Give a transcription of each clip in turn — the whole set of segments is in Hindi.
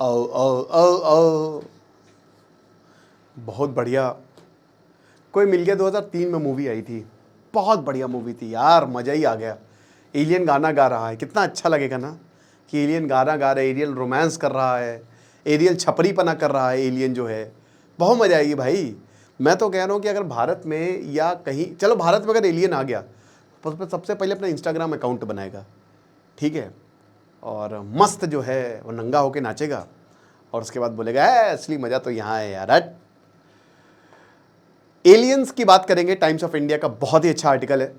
ओ ओ ओ ओ बहुत बढ़िया। कोई मिल गया 2003 में मूवी आई थी, बहुत बढ़िया मूवी थी यार, मज़ा ही आ गया। एलियन गाना गा रहा है, कितना अच्छा लगेगा ना कि एलियन गाना गा रहा है, एलियन रोमांस कर रहा है, एलियन छपरीपना कर रहा है, एलियन जो है, बहुत मज़ा आएगी भाई। मैं तो कह रहा हूँ कि अगर भारत में या कहीं, चलो भारत में अगर एलियन आ गया तो उस पर सबसे पहले अपना इंस्टाग्राम अकाउंट बनाएगा, ठीक है, और मस्त जो है वो नंगा होके नाचेगा और उसके बाद बोलेगा असली मज़ा तो यहाँ है यार। हट। एलियंस की बात करेंगे, टाइम्स ऑफ इंडिया का बहुत ही अच्छा आर्टिकल है।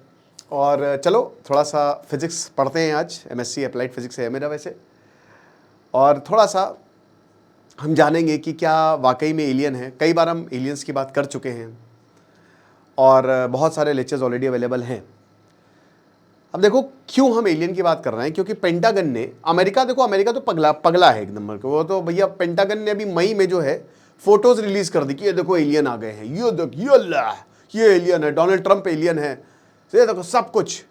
और चलो थोड़ा सा फिजिक्स पढ़ते हैं, आज एमएससी अप्लाइड फिजिक्स है मेरा वैसे, और थोड़ा सा हम जानेंगे कि क्या वाकई में एलियन है। कई बार हम एलियंस की बात कर चुके हैं और बहुत सारे लेक्चर्स ऑलरेडी अवेलेबल हैं। अब देखो क्यों हम एलियन की बात कर रहे हैं, क्योंकि पेंटागन ने, अमेरिका, देखो अमेरिका तो पगला है एक नंबर के, वो तो भैया पेंटागन ने अभी मई में जो है फोटोज रिलीज कर दी कि ये देखो एलियन आ गए हैं, ये देखो ये अल्लाह ये एलियन है, डोनाल्ड ट्रंप एलियन है, ये देखो सब कुछ।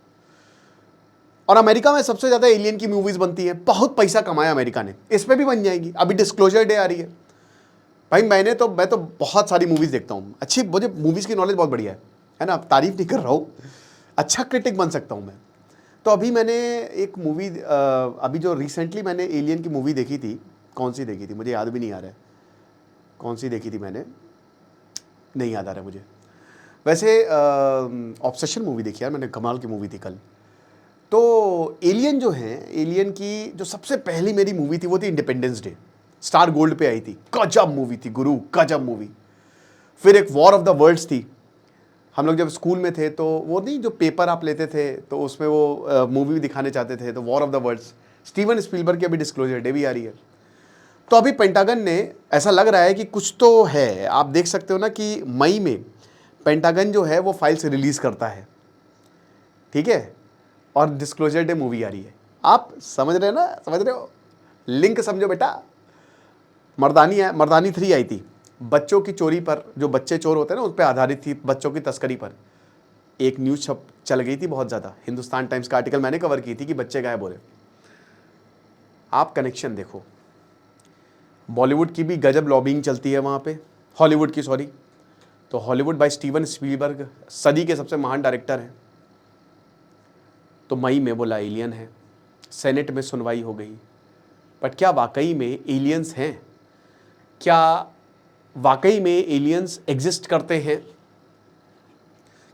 और अमेरिका में सबसे ज्यादा एलियन की मूवीज बनती है, बहुत पैसा कमाया अमेरिका ने, इस पे भी बन जाएंगी। अभी डिस्क्लोजर डे आ रही है भाई, मैं तो बहुत सारी मूवीज देखता हूँ, अच्छी, मुझे मूवीज की नॉलेज बहुत बढ़िया है ना, तारीफ नहीं कर रहा हूँ, अच्छा क्रिटिक बन सकता हूँ मैं। तो अभी मैंने एक मूवी, अभी जो रिसेंटली मैंने एलियन की मूवी देखी थी, कौन सी देखी थी मुझे याद भी नहीं आ रहा है, कौन सी देखी थी मैंने, नहीं याद आ रहा है मुझे। वैसे ऑब्सेशन मूवी देखी यार मैंने, कमाल की मूवी थी कल। तो एलियन जो है, एलियन की जो सबसे पहली मेरी मूवी थी वो थी इंडिपेंडेंस डे, स्टार गोल्ड पे आई थी, गजब मूवी थी गुरु, गजब मूवी। फिर एक वॉर ऑफ द वर्ल्ड्स थी, हम लोग जब स्कूल में थे तो वो नहीं, जो पेपर आप लेते थे तो उसमें वो मूवी दिखाने चाहते थे, तो war of the worlds, Steven Spielberg की अभी डिस्क्लोजर डे भी आ रही है। तो अभी पेंटागन ने, ऐसा लग रहा है कि कुछ तो है, आप देख सकते हो ना कि मई में पेंटागन जो है वो फाइल्स रिलीज करता है, ठीक है, और डिस्क्लोजर डे मूवी आ रही है। आप समझ रहे हो ना, समझ रहे हो, लिंक समझो बेटा। मर्दानी है, मर्दानी 3 आई थी, बच्चों की चोरी पर, जो बच्चे चोर होते हैं ना उस पर आधारित थी, बच्चों की तस्करी पर। एक न्यूज़ चल गई थी बहुत ज़्यादा, हिंदुस्तान टाइम्स का आर्टिकल मैंने कवर की थी कि बच्चे गायब हो रहे। आप कनेक्शन देखो, बॉलीवुड की भी गजब लॉबिंग चलती है वहाँ पे, हॉलीवुड की, सॉरी। तो हॉलीवुड बाय स्टीवन स्पीलबर्ग सदी के सबसे महान डायरेक्टर हैं, तो मई में बोला एलियन है, सेनेट में सुनवाई हो गई। बट क्या वाकई में एलियंस हैं? क्या वाकई में एलियंस एग्जिस्ट करते हैं?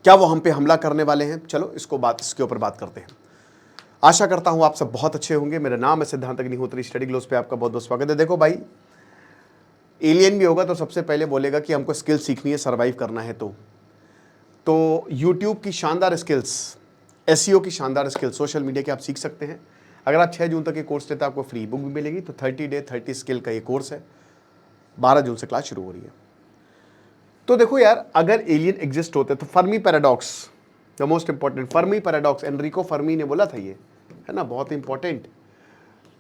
क्या वो हम पे हमला करने वाले हैं? चलो इसके ऊपर बात करते हैं। आशा करता हूं आप सब बहुत अच्छे होंगे। मेरा नाम है सिद्धांत अग्निहोत्री, स्टडी ग्लोस पे आपका बहुत बहुत स्वागत है। देखो भाई, एलियन भी होगा तो सबसे पहले बोलेगा कि हमको स्किल सीखनी है, सर्वाइव करना है। तो यूट्यूब की शानदार स्किल्स, एसईओ की शानदार स्किल्स, सोशल मीडिया की आप सीख सकते हैं। अगर आप 6 जून तक ये कोर्स लेते हैं आपको फ्री बुक भी मिलेगी। तो 30 डे 30 स्किल का ये कोर्स है, 12 जून से क्लास शुरू हो रही है। तो देखो यार, अगर एलियन एग्जिस्ट होते तो Fermi paradox, the most important Fermi paradox, Enrico Fermi ने बोला था, ये है ना, बहुत इंपॉर्टेंट।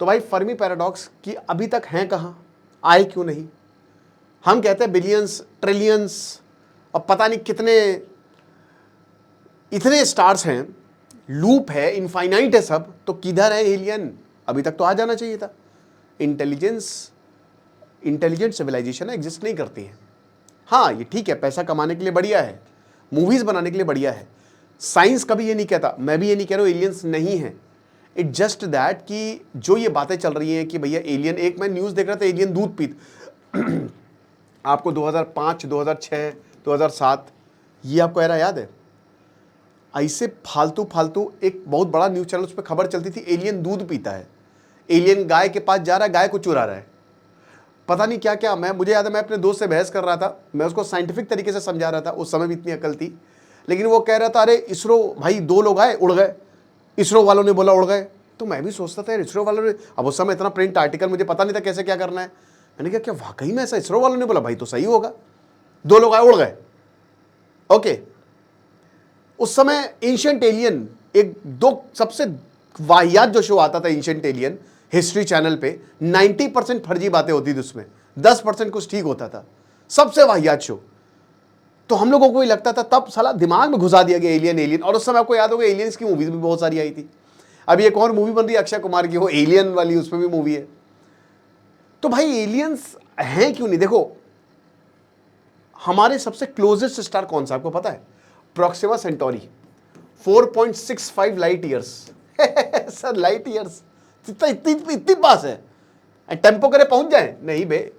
तो भाई फर्मी पैराडॉक्स की अभी तक हैं कहाँ, आए क्यों नहीं? हम कहते हैं बिलियंस, ट्रिलियंस और पता नहीं कितने, इतने स्टार्स हैं, लूप है, इनफाइनाइट है सब, तो किधर है एलियन? अभी तक तो आ जाना चाहिए था। इंटेलिजेंट सिविलाइजेशन एग्जिस्ट नहीं करती है। हाँ ये ठीक है, पैसा कमाने के लिए बढ़िया है, मूवीज बनाने के लिए बढ़िया है, साइंस कभी ये नहीं कहता, मैं भी ये नहीं कह रहा हूँ एलियंस नहीं है। इट जस्ट दैट कि जो ये बातें चल रही हैं कि भैया एलियन, एक मैं न्यूज़ देख रहा था, एलियन दूध पीत आपको 2005, 2006, 2007 ये आपको एरा याद है? ऐसे फालतू फालतू एक बहुत बड़ा न्यूज़ चैनल, उस पर खबर चलती थी एलियन दूध पीता है, एलियन गाय के पास जा रहा है, गाय को चुरा रहा है, पता नहीं क्या क्या। मुझे याद है मैं अपने दोस्त से बहस कर रहा था, मैं उसको साइंटिफिक तरीके से समझा रहा था, उस समय भी इतनी अकल थी, लेकिन वो कह रहा था अरे इसरो भाई 2 लोग आए उड़ गए, इसरो वालों ने बोला उड़ गए। तो मैं भी सोचता था यार इसरो वालों ने, अब उस समय इतना प्रिंट आर्टिकल मुझे पता नहीं था कैसे क्या करना है, मैंने कहा क्या वाकई में ऐसा इसरो वालों ने बोला? भाई तो सही होगा, 2 लोग आए उड़ गए, ओके। उस समय एंशिएंट एलियन, एक दो सबसे वाहियात जो शो आता था एंशिएंट एलियन, हिस्ट्री चैनल पे, 90% फर्जी बातें होती थी उसमें, 10% कुछ ठीक होता था, सबसे वाहियात शो। तो हम लोगों को ही लगता था, तब साला दिमाग में घुसा दिया गया एलियन एलियन। और उस समय आपको याद होगा एलियंस की मूवीज भी बहुत सारी आई थी। अभी एक और मूवी बन रही है अक्षय कुमार की, वो एलियन वाली, उसमें भी मूवी है। तो भाई एलियंस हैं क्यों नहीं? देखो हमारे सबसे क्लोजेस्ट स्टार कौन सा आपको पता है? Proxima Centauri, 4.65 light years. Sir light years इतनी पास है, टेम्पो करे पहुंच जाए? नहीं बे,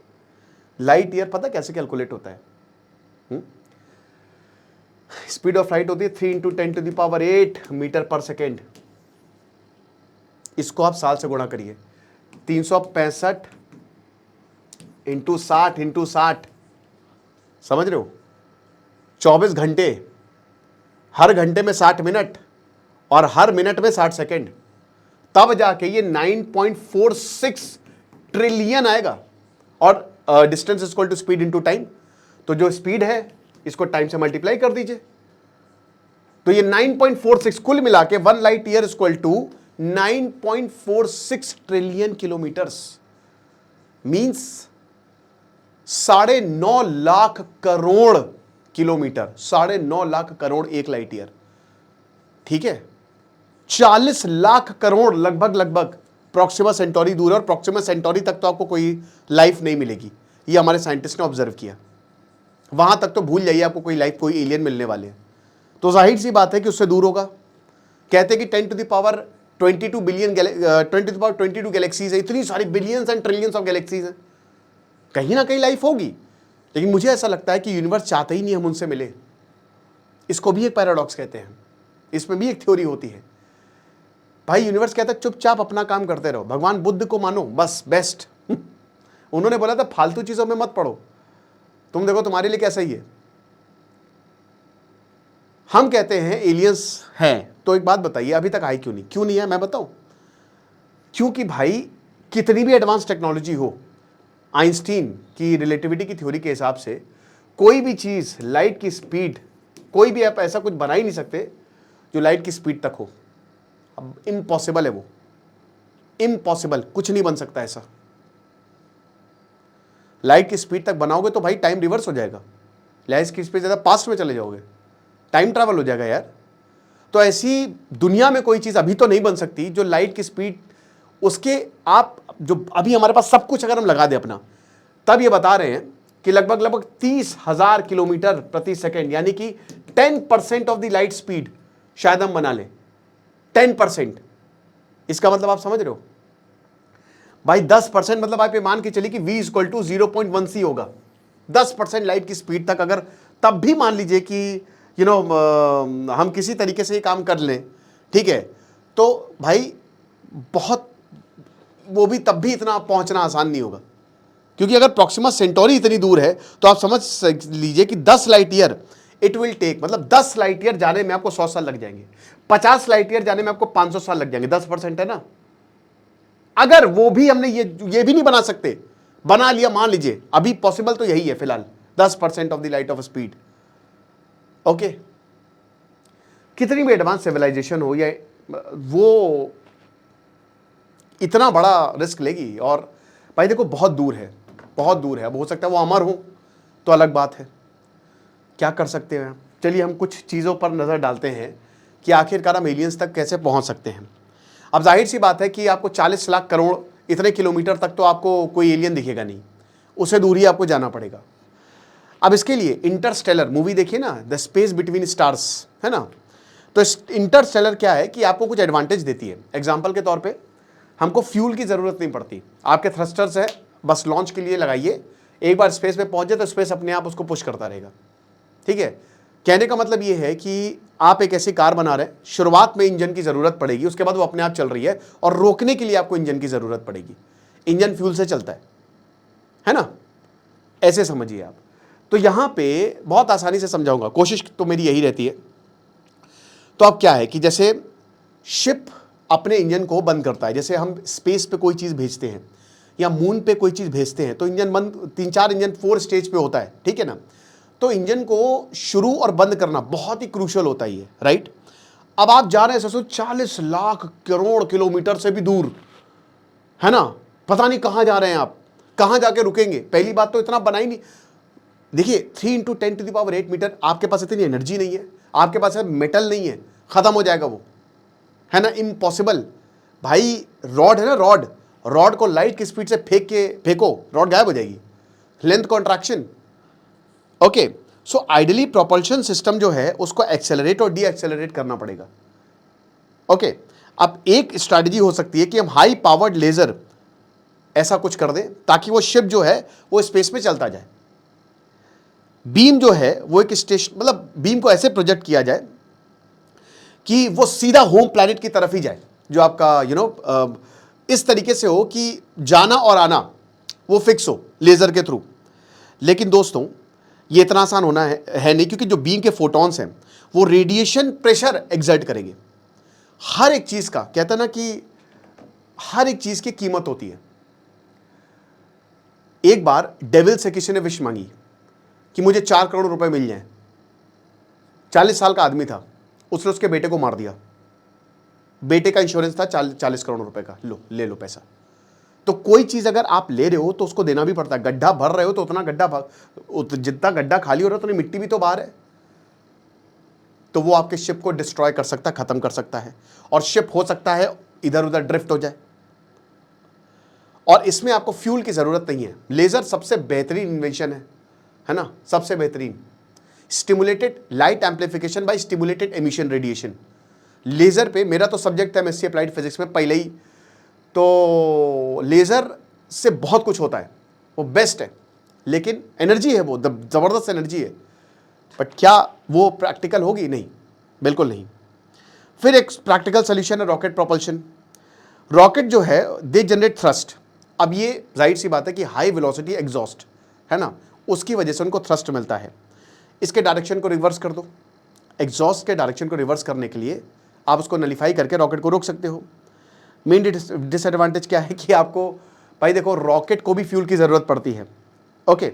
लाइट ईयर पता कैसे कैलकुलेट होता है? स्पीड ऑफ लाइट होती है 3 × 10⁸ मीटर पर सेकेंड। इसको आप साल से गुणा करिए, 365 × 60 × 60, समझ रहे हो? 24 घंटे, हर घंटे में 60 मिनट और हर मिनट में 60 सेकेंड, तब जाके ये 9.46 ट्रिलियन आएगा। और distance is equal to speed into time, तो जो स्पीड है इसको टाइम से मल्टीप्लाई कर दीजिए, तो ये 9.46 कुल मिला के 1 light year equal to 9.46 trillion kilometers, means 9.5 lakh crore kilometer, 9.5 lakh crore एक लाइट ईयर। ठीक है, 40 लाख करोड़ लगभग प्रोक्सिमा सेंटोरी दूर है, और प्रोक्सिमा सेंटोरी तक तो आपको कोई लाइफ नहीं मिलेगी, ये हमारे साइंटिस्ट ने ऑब्जर्व किया। वहां तक तो भूल जाइए आपको कोई लाइफ, कोई एलियन मिलने वाले हैं, तो जाहिर सी बात है कि उससे दूर होगा। कहते हैं कि 10⁻22 बिलियन 10⁻22 गैलेक्सीज है, इतनी सारी billions and trillions of galaxies है, कहीं ना कहीं लाइफ होगी। लेकिन मुझे ऐसा लगता है कि यूनिवर्स चाहते ही नहीं हम उनसे मिले। इसको भी एक पैराडॉक्स कहते हैं, इसमें भी एक थ्योरी होती है। भाई यूनिवर्स कहता है चुपचाप अपना काम करते रहो, भगवान बुद्ध को मानो बस बेस्ट। उन्होंने बोला था फालतू चीजों में मत पड़ो, तुम देखो तुम्हारे लिए क्या सही है। हम कहते हैं एलियंस हैं, तो एक बात बताइए अभी तक आए क्यों नहीं है? मैं बताऊं, क्योंकि भाई कितनी भी एडवांस टेक्नोलॉजी हो, आइंस्टीन की रिलेटिविटी की थ्योरी के हिसाब से कोई भी चीज लाइट की स्पीड, कोई भी आप ऐसा कुछ बना ही नहीं सकते जो लाइट की स्पीड तक हो। अब इम्पॉसिबल है वो, इम्पॉसिबल, कुछ नहीं बन सकता ऐसा। लाइट की स्पीड तक बनाओगे तो भाई टाइम रिवर्स हो जाएगा, लाइट की स्पीड ज़्यादा पास्ट में चले जाओगे, टाइम ट्रैवल हो जाएगा यार। तो ऐसी दुनिया में कोई चीज़ अभी तो नहीं बन सकती जो लाइट की स्पीड, उसके आप जो अभी हमारे पास सब कुछ अगर हम लगा दें अपना, तब ये बता रहे हैं कि लगभग 30,000 किलोमीटर प्रति सेकेंड, यानी कि 10% ऑफ द लाइट स्पीड शायद हम बना लें। 10%, इसका मतलब आप समझ रहे हो भाई? 10% मतलब आप ये मान के चलिए कि v = 0.1c होगा। 10% लाइट की स्पीड तक अगर, तब भी मान लीजिए कि हम किसी तरीके से ये काम कर लें, ठीक है, तो भाई बहुत, वो भी तब भी इतना पहुंचना आसान नहीं होगा, क्योंकि अगर प्रोक्सिमा सेंटोरी इतनी दूर है तो आप समझ लीजिए कि 10 light year it will take, मतलब 10 लाइट ईयर जाने में आपको 100 साल लग जाएंगे, 50 लाइट ईयर जाने में आपको 500 साल लग जाएंगे। 10% है ना। अगर वो भी हमने ये भी नहीं बना सकते, बना लिया, मान लीजिए अभी पॉसिबल तो यही है फिलहाल, 10% of the light of speed. Okay, कितनी भी एडवांस सिविलाइजेशन हो, या वो इतना बड़ा रिस्क लेगी। और भाई देखो बहुत दूर है, बहुत दूर है। अब हो सकता है वो अमर हो तो अलग बात है, क्या कर सकते हैं। चलिए हम कुछ चीज़ों पर नज़र डालते हैं कि आखिरकार हम एलियंस तक कैसे पहुंच सकते हैं। अब जाहिर सी बात है कि आपको 40 लाख करोड़ इतने किलोमीटर तक तो आपको कोई एलियन दिखेगा नहीं, उससे दूर ही आपको जाना पड़ेगा। अब इसके लिए इंटरस्टेलर मूवी देखिए ना, द स्पेस बिटवीन स्टार्स, है ना। तो इंटरस्टेलर क्या है कि आपको कुछ एडवांटेज देती है। एग्जाम्पल के तौर पे हमको फ्यूल की ज़रूरत नहीं पड़ती, आपके थ्रस्टर्स है, बस लॉन्च के लिए लगाइए, एक बार स्पेस में पहुंच जाए तो स्पेस अपने आप उसको पुश करता रहेगा। ठीक है, कहने का मतलब ये है कि आप एक ऐसी कार बना रहे हैं, शुरुआत में इंजन की ज़रूरत पड़ेगी, उसके बाद वो अपने आप चल रही है, और रोकने के लिए आपको इंजन की ज़रूरत पड़ेगी। इंजन फ्यूल से चलता है ना, ऐसे समझिए आप। तो यहाँ पे बहुत आसानी से समझाऊंगा, कोशिश तो मेरी यही रहती है। तो अब क्या है कि जैसे शिप अपने इंजन को बंद करता है, जैसे हम स्पेस पे कोई चीज़ भेजते हैं या मून पे कोई चीज़ भेजते हैं, तो इंजन बंद, 3-4 इंजन 4 स्टेज पे होता है, ठीक है ना। तो इंजन को शुरू और बंद करना बहुत ही क्रूशियल होता ही है, राइट। अब आप जा रहे हैं सोचो 40 लाख करोड़ किलोमीटर से भी दूर, है ना, पता नहीं कहाँ जा रहे हैं आप, कहाँ जाके रुकेंगे। पहली बात तो इतना बना ही नहीं, देखिए 3 × 10⁸ मीटर, आपके पास इतनी एनर्जी नहीं है, आपके पास मेटल नहीं है, खत्म हो जाएगा वो, है ना, इम्पॉसिबल। भाई रॉड है ना, रॉड, रॉड को लाइट की स्पीड से फेंको, रॉड गायब हो जाएगी। Length contraction. Okay, so ideally propulsion system जो है उसको एक्सेलरेट और डी एक्सेलरेट करना पड़ेगा। ओके, अब एक स्ट्रैटेजी हो सकती है कि हम हाई पावर्ड लेजर ऐसा कुछ कर दें ताकि वो शिप जो है वो स्पेस में चलता जाए। बीम जो है वो एक स्टेशन, मतलब बीम को ऐसे प्रोजेक्ट किया जाए कि वो सीधा होम प्लैनेट की तरफ ही जाए, जो आपका इस तरीके से हो कि जाना और आना वो फिक्स हो लेजर के थ्रू। लेकिन दोस्तों ये इतना आसान होना है नहीं, क्योंकि जो बीम के फोटॉन्स हैं वो रेडिएशन प्रेशर एग्जर्ट करेंगे। हर एक चीज का कहता है ना कि हर एक चीज की कीमत होती है। एक बार डेविल से किसी ने विश मांगी कि मुझे 4 करोड़ रुपए मिल जाएं। 40 साल का आदमी था, उसने उसके बेटे को मार दिया। बेटे का इंश्योरेंस था 40 करोड़ रुपए का, लो ले लो पैसा। तो कोई चीज अगर आप ले रहे हो तो उसको देना भी पड़ता है। गड्ढा भर रहे हो तो उतना जितना गड्ढा खाली हो रहा है उतनी मिट्टी भी तो बाहर है। तो वो आपके शिप को डिस्ट्रॉय कर सकता है, खत्म कर सकता है, और शिप हो सकता है इधर उधर ड्रिफ्ट हो जाए। और इसमें आपको फ्यूल की जरूरत नहीं है। लेजर सबसे बेहतरीन इन्वेंशन है ना, सबसे बेहतरीन। Stimulated light amplification by stimulated emission radiation. Laser पे मेरा तो सब्जेक्ट है एमएससी अप्लाइड फिजिक्स में पहले ही, तो लेजर से बहुत कुछ होता है, वो बेस्ट है। लेकिन एनर्जी है, वो जबरदस्त एनर्जी है, बट क्या वो प्रैक्टिकल होगी? नहीं, बिल्कुल नहीं। फिर एक प्रैक्टिकल सोल्यूशन है रॉकेट प्रोपल्शन। रॉकेट जो है दे जनरेट थ्रस्ट। अब ये जाहिर सी बात है कि हाई वेलोसिटी एग्जॉस्ट है ना, उसकी वजह से उनको थ्रस्ट मिलता है। इसके डायरेक्शन को रिवर्स कर दो। एग्जॉस्ट के डायरेक्शन को रिवर्स करने के लिए आप उसको नलीफाई करके रॉकेट को रोक सकते हो। मेन डिसएडवांटेज क्या है कि आपको, भाई देखो, रॉकेट को भी फ्यूल की ज़रूरत पड़ती है। ओके,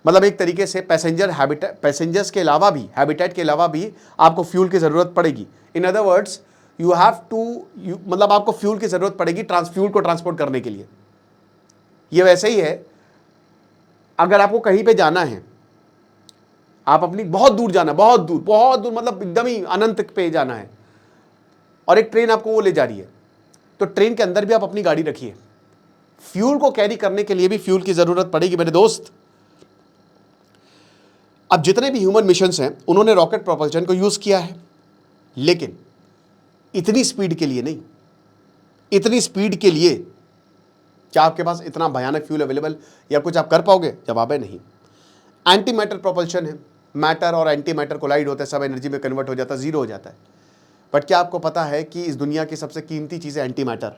मतलब एक तरीके से पैसेंजर्स के अलावा भी, हैबिटेट के अलावा भी आपको फ्यूल की ज़रूरत पड़ेगी। In other words you have to, मतलब आपको फ्यूल की ज़रूरत पड़ेगी फ्यूल को ट्रांसपोर्ट करने के लिए। ये वैसे ही है, अगर आपको कहीं पे जाना है, आप अपनी बहुत दूर जाना, बहुत दूर, मतलब एकदम ही अनंत पे जाना है, और एक ट्रेन आपको वो ले जा रही है, तो ट्रेन के अंदर भी आप अपनी गाड़ी रखिए। फ्यूल को कैरी करने के लिए भी फ्यूल की जरूरत पड़ेगी मेरे दोस्त। अब जितने भी ह्यूमन मिशंस हैं उन्होंने रॉकेट प्रोपल्शन को यूज किया है, लेकिन इतनी स्पीड के लिए नहीं। इतनी स्पीड के लिए क्या आपके पास इतना भयानक फ्यूल अवेलेबल या कुछ आप कर पाओगे? जवाब है नहीं। एंटी मैटर प्रोपल्शन है, मैटर और एंटी मैटर कोलाइड होता है, सब एनर्जी में कन्वर्ट हो जाता है, जीरो हो जाता है। बट क्या आपको पता है कि इस दुनिया की सबसे कीमती चीज़ है anti matter.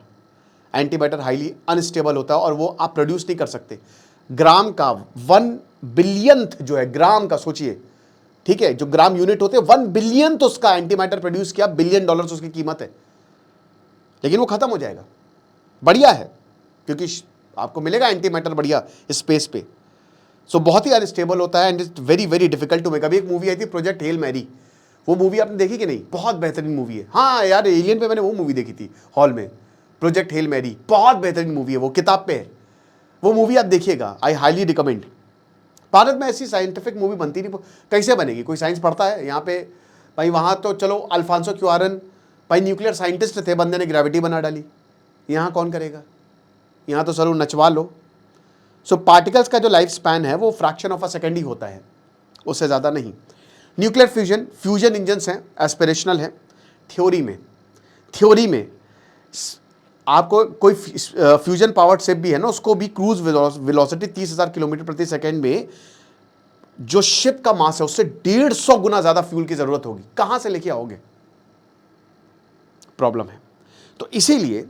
Anti matter highly unstable होता है और वो आप प्रोड्यूस नहीं कर सकते। ग्राम का 1 बिलियंथ जो है, ग्राम का सोचिए, ठीक है, जो ग्राम यूनिट होते हैं 1 बिलियंथ उसका एंटी मैटर प्रोड्यूस किया, $1 बिलियन उसकी कीमत है, लेकिन वो खत्म हो जाएगा। बढ़िया है क्योंकि आपको मिलेगा एंटी मैटर बढ़िया स्पेस पे। सो बहुत ही अनस्टेबल होता है and it's very very difficult to make. अभी एक मूवी आई थी प्रोजेक्ट हेल मैरी, वो मूवी आपने देखी कि नहीं? बहुत बेहतरीन मूवी है। हाँ यार, एलियन पे मैंने वो मूवी देखी थी हॉल में, प्रोजेक्ट हेल मैरी, बहुत बेहतरीन मूवी है, वो किताब पे है, वो मूवी आप देखिएगा, आई हाईली रिकमेंड। भारत में ऐसी साइंटिफिक मूवी बनती नहीं, कैसे बनेगी? कोई साइंस पढ़ता है यहाँ पे? भाई वहाँ तो चलो अल्फांसो क्यूआरन भाई न्यूक्लियर साइंटिस्ट थे, बंदे ने ग्रेविटी बना डाली। यहाँ कौन करेगा? यहाँ तो जरूर नचवा लो। सो पार्टिकल्स का जो लाइफ स्पैन है वो फ्रैक्शन ऑफ अ सेकेंड ही होता है, उससे ज़्यादा नहीं। न्यूक्लियर फ्यूजन इंजन्स हैं, एस्पिरेशनल है। थ्योरी में आपको कोई फ्यूजन पावर्ड शिप भी है ना, उसको भी क्रूज वेलोसिटी 30,000 किलोमीटर प्रति सेकेंड में जो शिप का मास है उससे 150 गुना ज्यादा फ्यूल की जरूरत होगी। कहां से लेके आओगे? प्रॉब्लम है। तो इसीलिए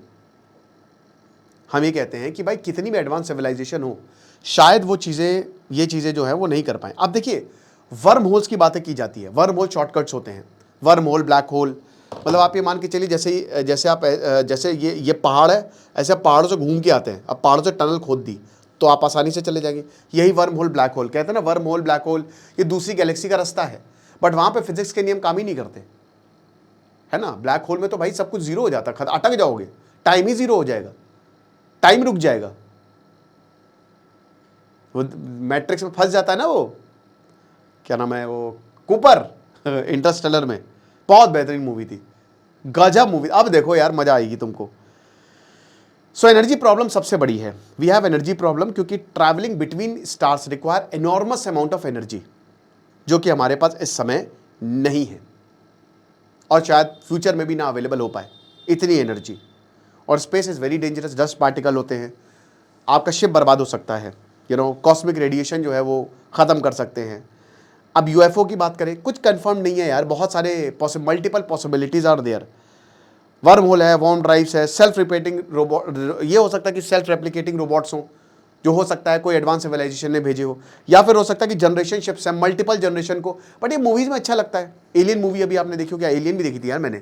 हम ये कहते हैं कि भाई कितनी भी एडवांस सिविलाइजेशन हो, शायद वो चीजें, ये चीजें जो है वो नहीं कर पाए। अब देखिए, वर्म होल्स की बातें की जाती है। वर्म होल शॉर्टकट्स होते हैं, वर्म होल, ब्लैक होल। मतलब आप ये मान के चलिए जैसे ये पहाड़ है, ऐसे आप पहाड़ों से घूम के आते हैं, अब पहाड़ों से टनल खोद दी तो आप आसानी से चले जाएंगे। यही वर्म होल ब्लैक होल कहते हैं ना। वर्म होल, ब्लैक होल, ये दूसरी गैलेक्सी का रास्ता है, बट वहां पे फिजिक्स के नियम काम ही नहीं करते, है ना। ब्लैक होल में तो भाई सब कुछ जीरो हो जाता है, अटक जाओगे, टाइम ही जीरो हो जाएगा, टाइम रुक जाएगा। वो मैट्रिक्स में फंस जाता है ना, वो क्या नाम है, वो कूपर, इंटरस्टेलर में, बहुत बेहतरीन मूवी थी, गजब मूवी। अब देखो यार, मजा आएगी तुमको। सो एनर्जी प्रॉब्लम सबसे बड़ी है। वी हैव एनर्जी प्रॉब्लम क्योंकि travelling between stars require enormous amount of energy, जो कि हमारे पास इस समय नहीं है और शायद फ्यूचर में भी ना अवेलेबल हो पाए इतनी एनर्जी। और space is very dangerous, dust particle होते हैं, आपका शिप बर्बाद हो सकता है, कॉस्मिक रेडिएशन जो है वो ख़त्म कर सकते हैं। अब यूएफओ की बात करें, कुछ कंफर्म नहीं है यार, बहुत सारे multiple possibilities are there. Worm hole है, वॉर्म ड्राइव्स है, सेल्फ रिपीटिंग रोबोट, ये हो सकता है कि सेल्फ रेप्लिकेटिंग रोबोट्स हों, जो हो सकता है कोई एडवांस सिविलाइजेशन ने भेजे हो, या फिर हो सकता है कि जनरेशन शिप्स हैं, मल्टीपल जनरेशन को। बट ये मूवीज़ में अच्छा लगता है। एलियन मूवी अभी आपने देखी हो क्या? एलियन भी देखी थी यार मैंने,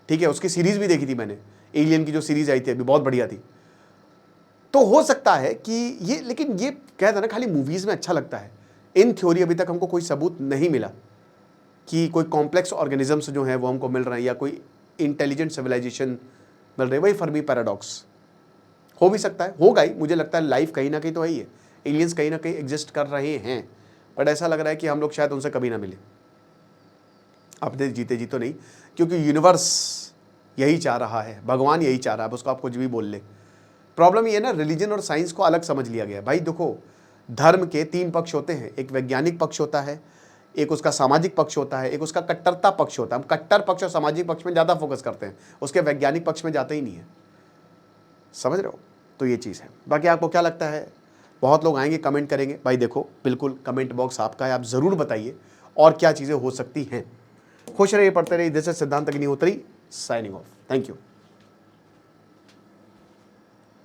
ठीक है, उसकी सीरीज़ भी देखी थी मैंने, एलियन की जो सीरीज़ आई थी अभी, बहुत बढ़िया थी। तो हो सकता है कि ये, लेकिन ये कहते हैं ना खाली मूवीज़ में अच्छा लगता है। इन थ्योरी अभी तक हमको कोई सबूत नहीं मिला कि कोई कॉम्प्लेक्स ऑर्गेनिजम्स जो हैं वो हमको मिल रहे हैं, या कोई इंटेलिजेंट सिविलाइजेशन मिल रही है। वही फर्मी पैराडॉक्स हो भी सकता है, होगा ही, मुझे लगता है लाइफ कहीं ना कहीं तो है ही है, एलियंस कहीं ना कहीं एग्जिस्ट कर रहे हैं, बट ऐसा लग रहा है कि हम लोग शायद उनसे कभी ना मिले, अपने जीते जी तो नहीं, क्योंकि यूनिवर्स यही चाह रहा है, भगवान यही चाह रहा है, उसको आप कुछ भी बोल ले। प्रॉब्लम ये है ना, रिलीजन और साइंस को अलग समझ लिया गया है। भाई देखो, धर्म के 3 पक्ष होते हैं, एक वैज्ञानिक पक्ष होता है, एक उसका सामाजिक पक्ष होता है, एक उसका कट्टरता पक्ष होता है। हम कट्टर पक्ष और सामाजिक पक्ष में ज़्यादा फोकस करते हैं, उसके वैज्ञानिक पक्ष में जाते ही नहीं है, समझ रहे हो? तो ये चीज़ है। बाकी आपको क्या लगता है? बहुत लोग आएंगे, कमेंट करेंगे। भाई देखो, बिल्कुल कमेंट बॉक्स आपका है, आप ज़रूर बताइए और क्या चीज़ें हो सकती हैं। खुश रहिए, पढ़ते रहिए। दिस इज सिद्धांत Agnihotri, signing off. Thank you.